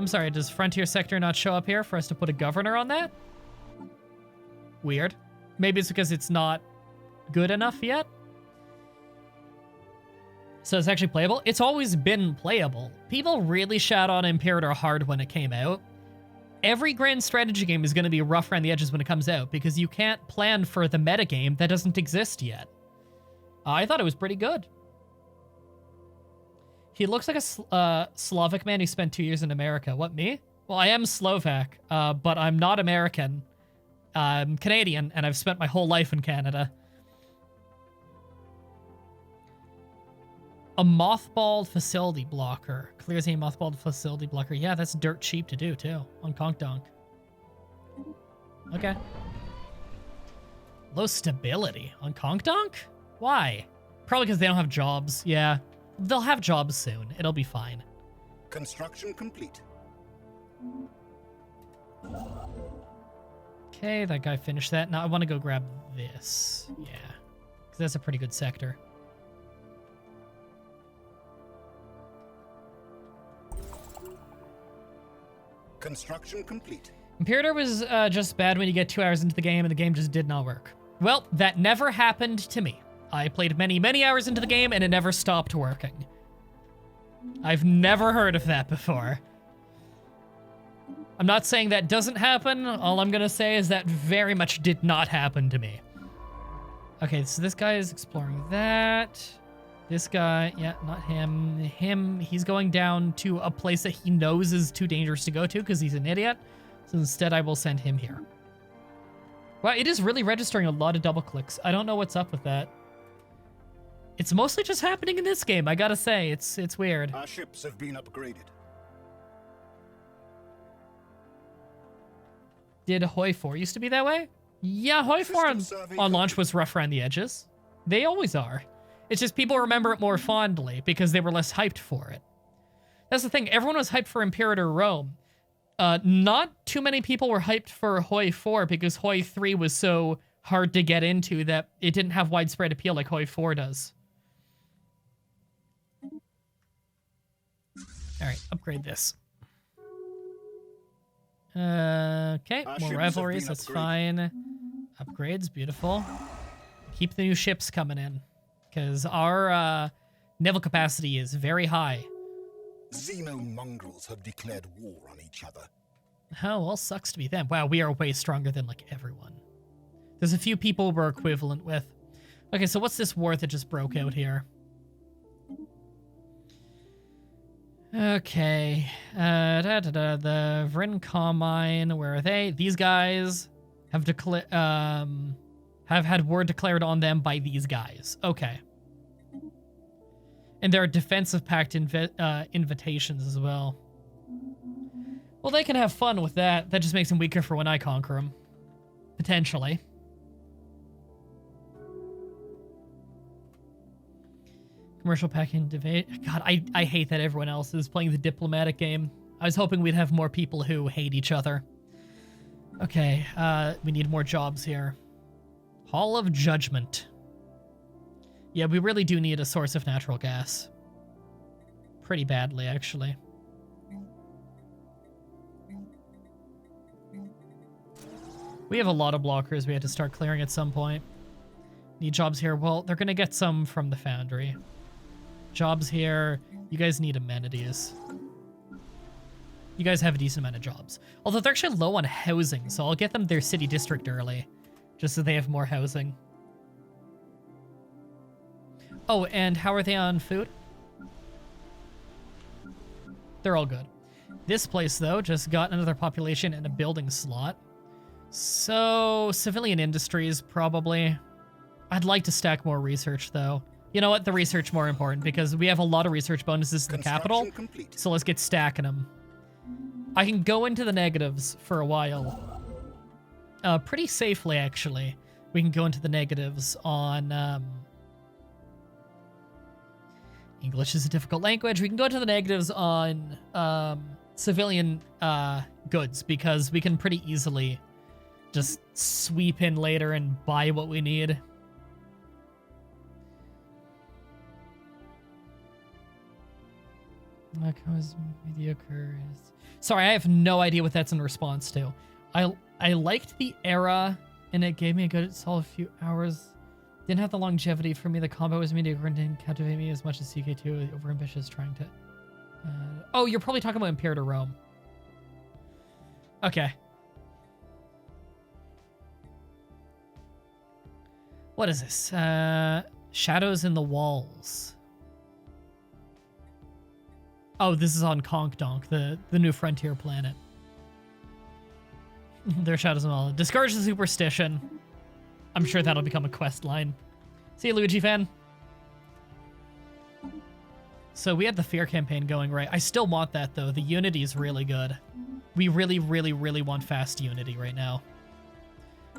I'm sorry, does Frontier Sector not show up here for us to put a governor on that? Weird. Maybe it's because it's not good enough yet? So it's actually playable? It's always been playable. People really shat on Imperator hard when it came out. Every grand strategy game is going to be rough around the edges when it comes out because you can't plan for the metagame that doesn't exist yet. I thought it was pretty good. He looks like a Slavic man who spent 2 years in America. What, me? Well, I am Slovak, but I'm not American. I'm Canadian, and I've spent my whole life in Canada. A mothballed facility blocker. Clears a mothballed facility blocker. Yeah, that's dirt cheap to do, too. On Conk Donk. Okay. Low stability. On Conk Donk? Why? Probably because they don't have jobs. Yeah. They'll have jobs soon. It'll be fine. Construction complete. Okay, that guy finished that. Now I want to go grab this. Yeah. Because that's a pretty good sector. Construction complete. Imperator was just bad when you get 2 hours into the game and the game just did not work. Well, that never happened to me. I played many, many hours into the game and it never stopped working. I've never heard of that before. I'm not saying that doesn't happen. All I'm gonna say is that very much did not happen to me. Okay, so this guy is exploring that. This guy, yeah, not him. Him, he's going down to a place that he knows is too dangerous to go to because he's an idiot. So instead, I will send him here. Wow, it is really registering a lot of double clicks. I don't know what's up with that. It's mostly just happening in this game, I gotta say. It's weird. Our ships have been upgraded. Did Hoi 4 used to be that way? Yeah, Hoi 4 on launch was rough around the edges. They always are. It's just people remember it more fondly because they were less hyped for it. That's the thing. Everyone was hyped for Imperator Rome. Not too many people were hyped for Hoi 4 because Hoi 3 was so hard to get into that it didn't have widespread appeal like Hoi 4 does. All right, upgrade this. Okay, more rivalries, that's fine. Upgrades, beautiful. Keep the new ships coming in, because our naval capacity is very high. Xeno-mongrels have declared war on each other. Oh, well, sucks to be them. Wow, we are way stronger than, like, everyone. There's a few people we're equivalent with. Okay, so what's this war that just broke out here? Okay, the Vryn Combine, where are they? These guys have had war declared on them by these guys. Okay. And there are defensive pact invitations as well. Well, they can have fun with that. That just makes them weaker for when I conquer them. Potentially. Commercial pack invade. God, I hate that everyone else is playing the diplomatic game. I was hoping we'd have more people who hate each other. Okay, we need more jobs here. Hall of Judgment. Yeah, we really do need a source of natural gas. Pretty badly, actually. We have a lot of blockers we had to start clearing at some point. Need jobs here. Well, they're going to get some from the foundry. Jobs here. You guys need amenities. You guys have a decent amount of jobs. Although they're actually low on housing, so I'll get them their city district early. Just so they have more housing. Oh, and how are they on food? They're all good. This place, though, just got another population and a building slot. So, civilian industries, probably. I'd like to stack more research, though. You know what? The research more important, because we have a lot of research bonuses in the capital. Complete. So let's get stacking them. I can go into the negatives for a while. Pretty safely, actually. We can go into the negatives on... English is a difficult language. We can go into the negatives on civilian goods, because we can pretty easily just sweep in later and buy what we need. was mediocre. Sorry, I have no idea what that's in response to. I liked the era, and it gave me a good solid few hours. Didn't have the longevity for me. The combat was mediocre and didn't captivate me as much as CK2. Overambitious, trying to. Oh, you're probably talking about Imperator Rome. Okay. What is this? Shadows in the Walls. Oh, this is on Conk-Donk, the new frontier planet. There are shadows in the walls. Discourage the superstition. I'm sure that'll become a quest line. See you, Luigi fan. So we had the fear campaign going, right? I still want that, though. The Unity is really good. We really, really, really want fast Unity right now.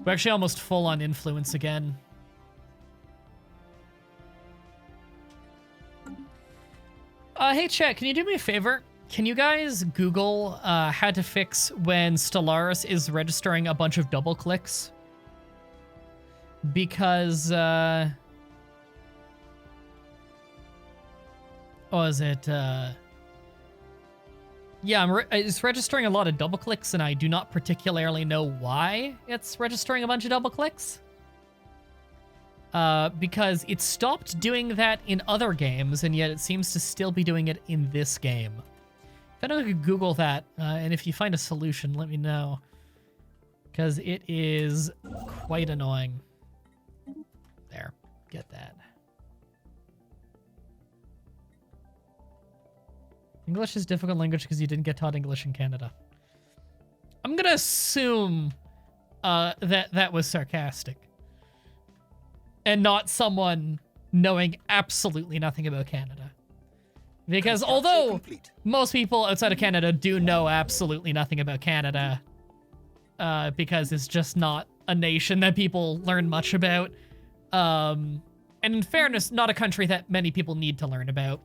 We're actually almost full on influence again. Hey, chat, can you do me a favor? Can you guys Google how to fix when Stellaris is registering a bunch of double clicks? Because, what was it? Yeah, it's registering a lot of double clicks, and I do not particularly know why it's registering a bunch of double clicks. Because it stopped doing that in other games, and yet it seems to still be doing it in this game. If anyone could Google that, and if you find a solution, let me know. Because it is quite annoying. There, get that. English is a difficult language because you didn't get taught English in Canada. I'm gonna assume that was sarcastic. And not someone knowing absolutely nothing about Canada. Because although most people outside of Canada do know absolutely nothing about Canada, because it's just not a nation that people learn much about, and in fairness, not a country that many people need to learn about.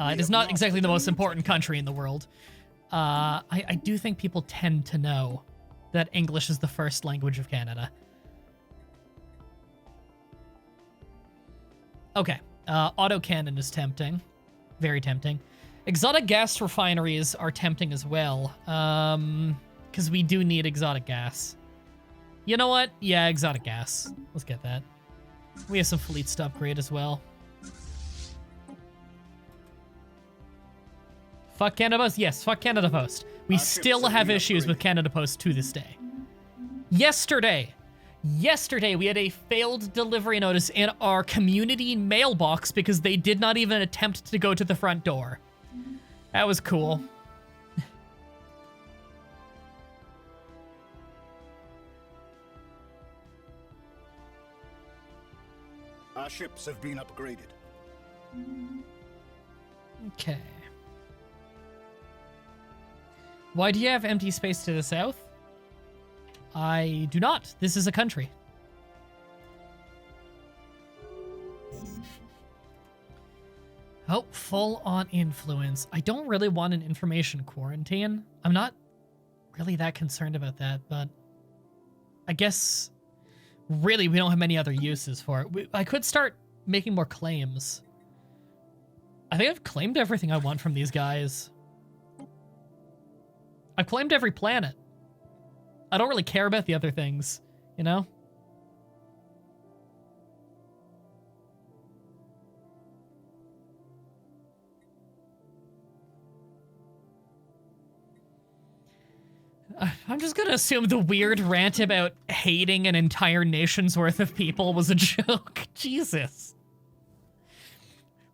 It is not exactly the most important country in the world. I do think people tend to know that English is the first language of Canada. Okay, autocannon is tempting. Very tempting. Exotic gas refineries are tempting as well. Because we do need exotic gas. You know what? Yeah, exotic gas. Let's get that. We have some fleets to upgrade as well. Fuck Canada Post? Yes, fuck Canada Post. We still have issues with Canada Post to this day. Yesterday, we had a failed delivery notice in our community mailbox because they did not even attempt to go to the front door. That was cool. Our ships have been upgraded. Okay. Why do you have empty space to the south? I do not. This is a country. Oh, full on influence. I don't really want an information quarantine. I'm not really that concerned about that, but I guess really we don't have many other uses for it. I could start making more claims. I think I've claimed everything I want from these guys. I've claimed every planet. I don't really care about the other things, you know? I'm just gonna assume the weird rant about hating an entire nation's worth of people was a joke. Jesus.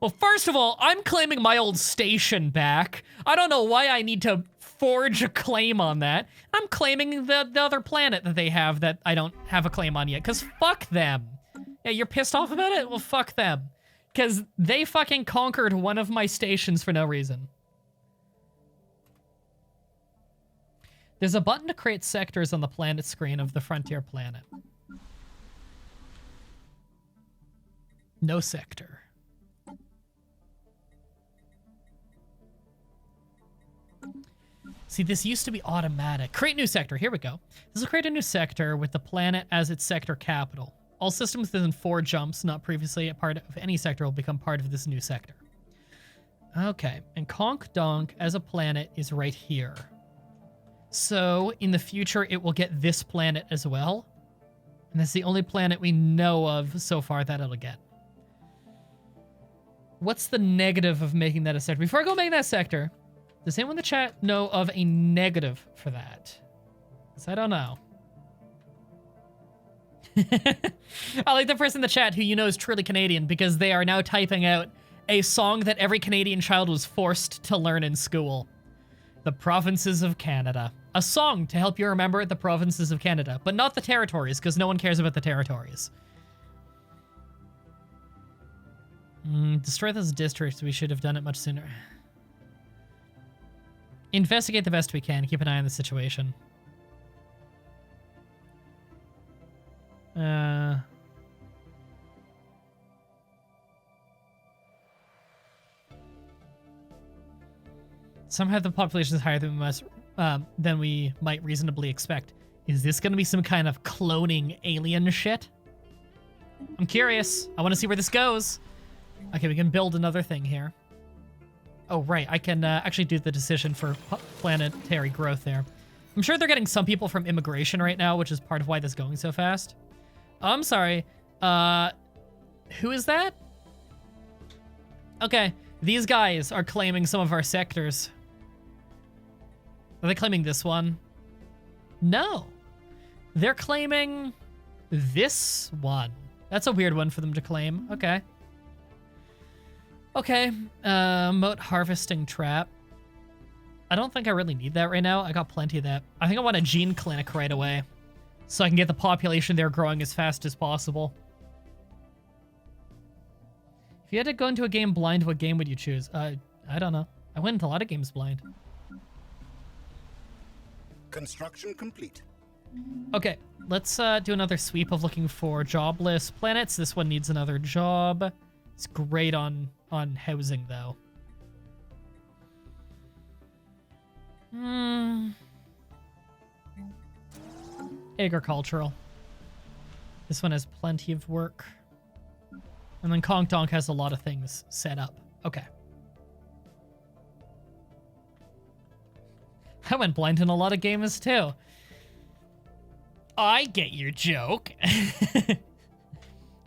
Well, first of all, I'm claiming my old station back. I don't know why I need to forge a claim on that. I'm claiming the other planet that they have that I don't have a claim on yet, because fuck them. Yeah, you're pissed off about it? Well, fuck them. Because they fucking conquered one of my stations for no reason. There's a button to create sectors on the planet screen of the frontier planet. No sector. See, this used to be automatic. Create new sector. Here we go. This will create a new sector with the planet as its sector capital. All systems within 4 jumps not previously a part of any sector will become part of this new sector. Okay, and Conk Donk as a planet is right here. So in the future, it will get this planet as well. And that's the only planet we know of so far that it'll get. What's the negative of making that a sector? Before I go make that sector, does anyone in the chat know of a negative for that? Because I don't know. I like the person in the chat who you know is truly Canadian because they are now typing out a song that every Canadian child was forced to learn in school. The Provinces of Canada. A song to help you remember the provinces of Canada, but not the territories, because no one cares about the territories. Destroy those districts. We should have done it much sooner. Investigate the best we can. Keep an eye on the situation. Somehow the population is higher than we might reasonably expect. Is this going to be some kind of cloning alien shit? I'm curious. I want to see where this goes. Okay, we can build another thing here. Oh, right. I can actually do the decision for planetary growth there. I'm sure they're getting some people from immigration right now, which is part of why this is going so fast. Oh, I'm sorry. Who is that? Okay, these guys are claiming some of our sectors. Are they claiming this one? No. They're claiming this one. That's a weird one for them to claim. Okay. Okay. Moat harvesting trap. I don't think I really need that right now. I got plenty of that. I think I want a gene clinic right away so I can get the population there growing as fast as possible. If you had to go into a game blind, what game would you choose? I don't know. I went into a lot of games blind. Construction complete. Okay, let's do another sweep of looking for jobless planets. This one needs another job. It's great on housing, though. Agricultural. This one has plenty of work. And then Conk Donk has a lot of things set up. Okay. I went blind in a lot of games too. I get your joke. If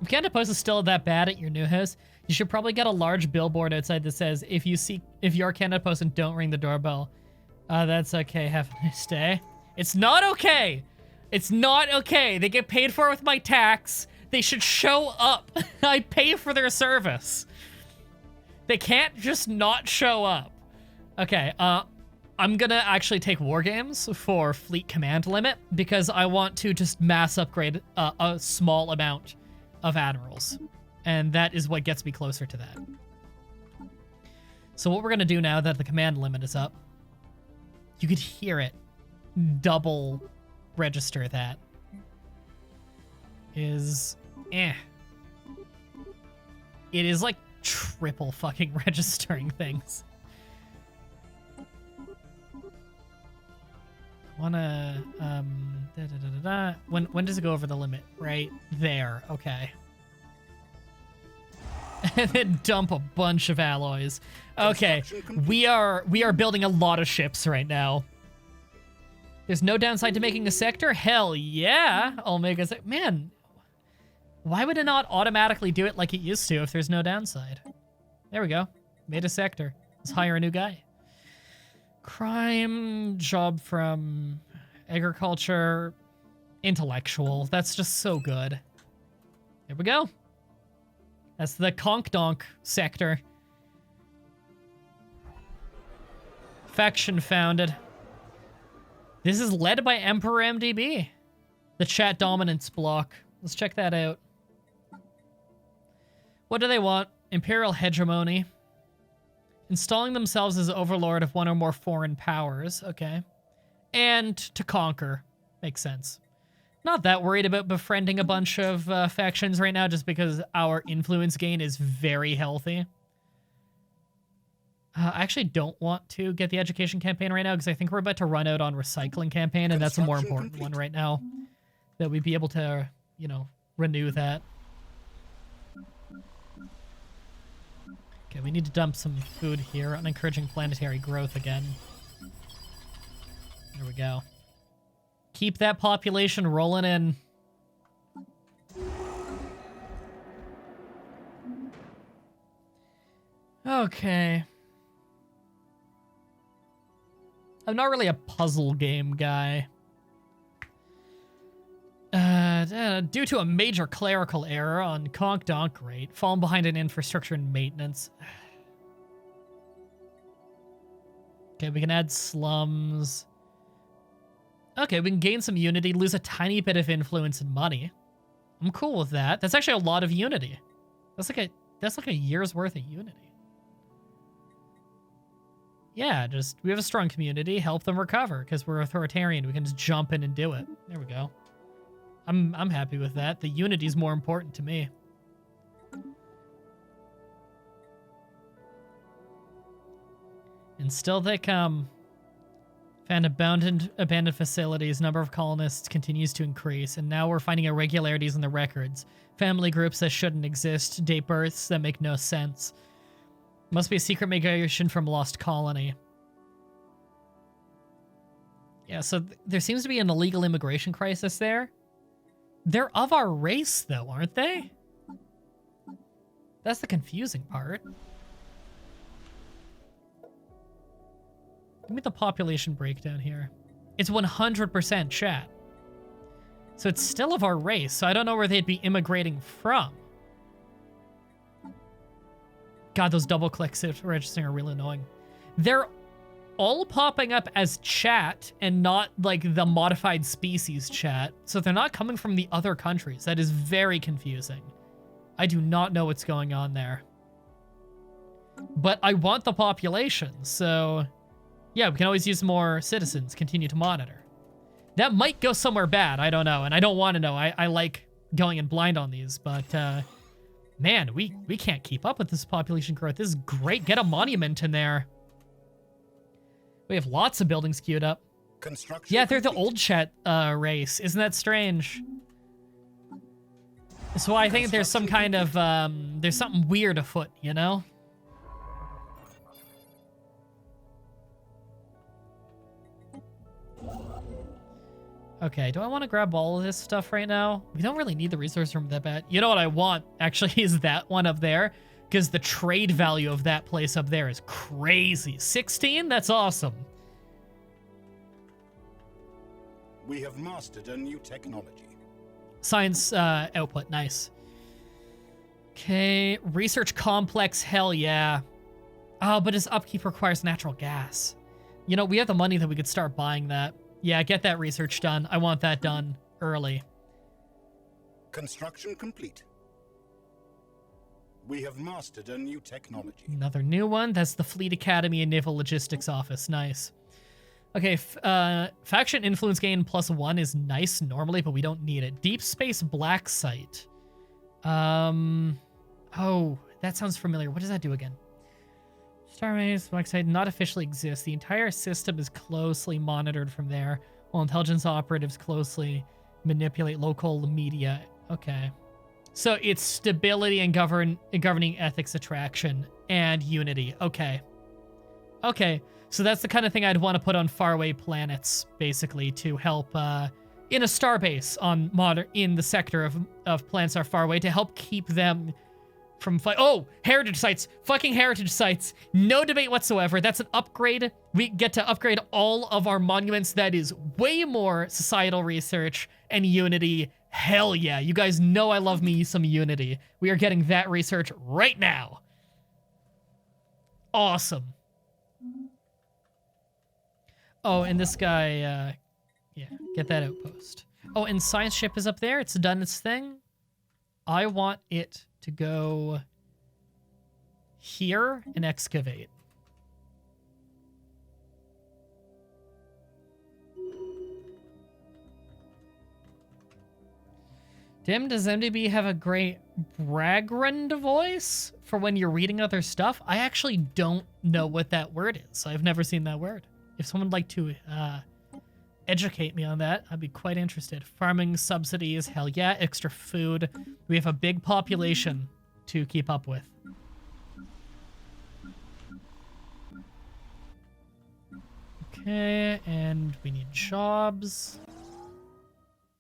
Canada Post is still that bad at your new house, you should probably get a large billboard outside that says, if you're Canada Post and don't ring the doorbell, that's okay, have a nice day. It's not okay. It's not okay. They get paid for it with my tax. They should show up. I pay for their service. They can't just not show up. Okay, I'm gonna actually take war games for fleet command limit because I want to just mass upgrade a small amount of admirals. And that is what gets me closer to that. So what we're gonna do now that the command limit is up, you could hear it double register that, is It is like triple fucking registering things. Wanna when does it go over the limit? Right there. Okay. And then dump a bunch of alloys. Okay, we are building a lot of ships right now. There's no downside to making a sector? Hell yeah! I'll make a man. Why would it not automatically do it like it used to if there's no downside? There we go. Made a sector. Let's hire a new guy. Crime, job from agriculture, intellectual. That's just so good. There we go. That's the Conk Donk sector. Faction founded. This is led by Emperor MDB. The chat dominance block. Let's check that out. What do they want? Imperial hegemony. Installing themselves as overlord of one or more foreign powers. Okay. And to conquer. Makes sense. Not that worried about befriending a bunch of factions right now just because our influence gain is very healthy. I actually don't want to get the education campaign right now because I think we're about to run out on recycling campaign, and that's a more important one right now. That we'd be able to, you know, renew that. Okay, we need to dump some food here, unencouraging planetary growth again. There we go. Keep that population rolling in. Okay. I'm not really a puzzle game guy. Due to a major clerical error on Conk Great, fallen behind in infrastructure and maintenance. Okay, we can add slums. Okay, we can gain some unity, lose a tiny bit of influence and money. I'm cool with that. That's actually a lot of unity. That's like a year's worth of unity. Yeah, just we have a strong community, help them recover because we're authoritarian. We can just jump in and do it. There we go. I'm happy with that. The unity's more important to me. And still they come. Found abandoned facilities. Number of colonists continues to increase, and now we're finding irregularities in the records. Family groups that shouldn't exist. Date births that make no sense. Must be a secret migration from Lost Colony. Yeah, so there seems to be an illegal immigration crisis there. They're of our race, though, aren't they? That's the confusing part. Give me the population breakdown here. It's 100% chat. So it's still of our race, so I don't know where they'd be immigrating from. God, those double clicks registering are really annoying. They're all popping up as chat and not like the modified species chat. So they're not coming from the other countries. That is very confusing. I do not know what's going on there. But I want the population, so yeah, we can always use more citizens, continue to monitor. That might go somewhere bad, I don't know, and I don't want to know. I like going in blind on these, but man, we can't keep up with this population growth. This is great. Get a monument in there. We have lots of buildings queued up. Construction Yeah, they're the complete. old chat race. Isn't that strange? So I think there's some kind of, there's something weird afoot, you know? Okay, do I want to grab all of this stuff right now? We don't really need the resource room that bad. You know what I want, actually, is that one up there. Because the trade value of that place up there is crazy. 16? That's awesome. We have mastered a new technology. Science output, nice. Okay, research complex, hell yeah. Oh, but its upkeep requires natural gas. You know, we have the money that we could start buying that. Yeah, get that research done. I want that done early. Construction complete. We have mastered a new technology. Another new one. That's the Fleet Academy and Naval Logistics Office. Nice. Okay, faction influence gain +1 is nice normally, but we don't need it. Deep Space Black Site. Oh, that sounds familiar. What does that do again? Starbase Black Site not officially exists. The entire system is closely monitored from there, while intelligence operatives closely manipulate local media. Okay. So it's stability and governing ethics attraction and unity. Okay. Okay. So that's the kind of thing I'd want to put on faraway planets, basically, to help in a starbase on in the sector of planets that are far away to help keep them from heritage sites. Fucking heritage sites. No debate whatsoever. That's an upgrade. We get to upgrade all of our monuments. That is way more societal research and unity. Hell yeah. You guys know I love me some unity. We are getting that research right now. Awesome. Oh, and this guy, yeah, get that outpost. Oh, and science ship is up there. It's done its thing. I want it to go here and excavate. Dim, does MDB have a great background voice for when you're reading other stuff? I actually don't know what that word is. I've never seen that word. If someone would like to educate me on that, I'd be quite interested. Farming subsidies, hell yeah. Extra food. We have a big population to keep up with. Okay, and we need jobs.